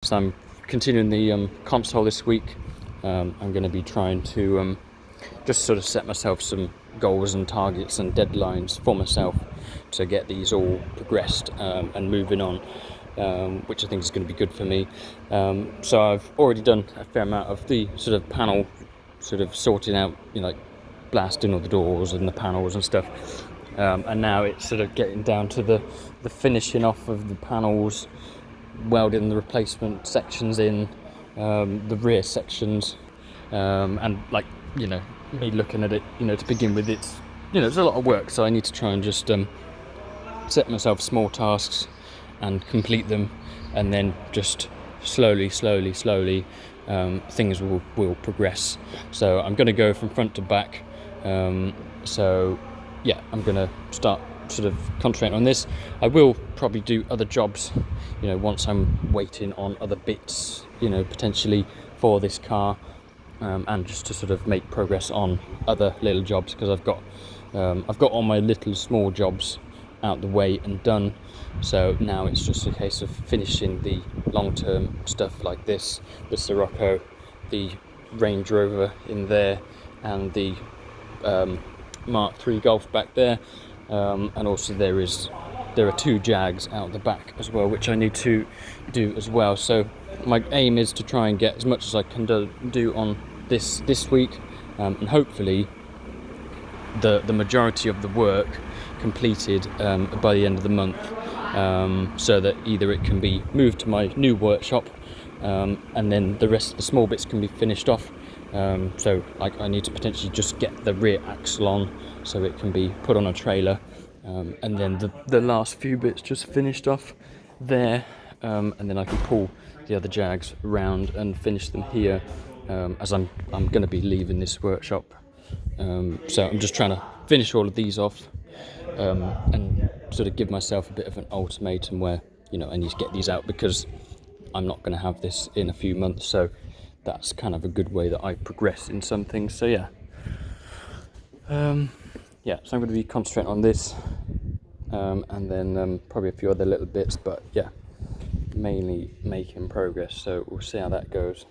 So I'm continuing the console this week. I'm going to be trying to just sort of set myself some goals and targets and deadlines for myself to get these all progressed and moving on, which I think is going to be good for me. So I've already done a fair amount of the sort of panel sort of sorting out, like blasting all the doors and the panels and stuff. And now it's sort of getting down to the finishing off of the panels, welding the replacement sections in, the rear sections, and me looking at it, to begin with, it's a lot of work, so I need to try and just set myself small tasks and complete them, and then just slowly things will progress. So I'm going to go from front to back. So yeah, I'm going to start sort of concentrating on this. I will probably do other jobs, once I'm waiting on other bits, potentially for this car, and just to sort of make progress on other little jobs, because I've got all my little small jobs out the way and done. So now it's just a case of finishing the long-term stuff like this, the Sirocco, the Range Rover in there, and the Mark III Golf back there, and also there are two Jags out the back as well, which I need to do as well. So my aim is to try and get as much as I can do on this week, and hopefully the majority of the work completed by the end of the month, so that either it can be moved to my new workshop, and then the rest of the small bits can be finished off. So I need to potentially just get the rear axle on so it can be put on a trailer, and then the last few bits just finished off there, and then I can pull the other Jags around and finish them here, as I'm going to be leaving this workshop. So I'm just trying to finish all of these off, and sort of give myself a bit of an ultimatum where I need to get these out, because I'm not going to have this in a few months. So that's kind of a good way that I progress in some things. So yeah, so I'm going to be concentrating on this, and then probably a few other little bits, but yeah, mainly making progress. So we'll see how that goes.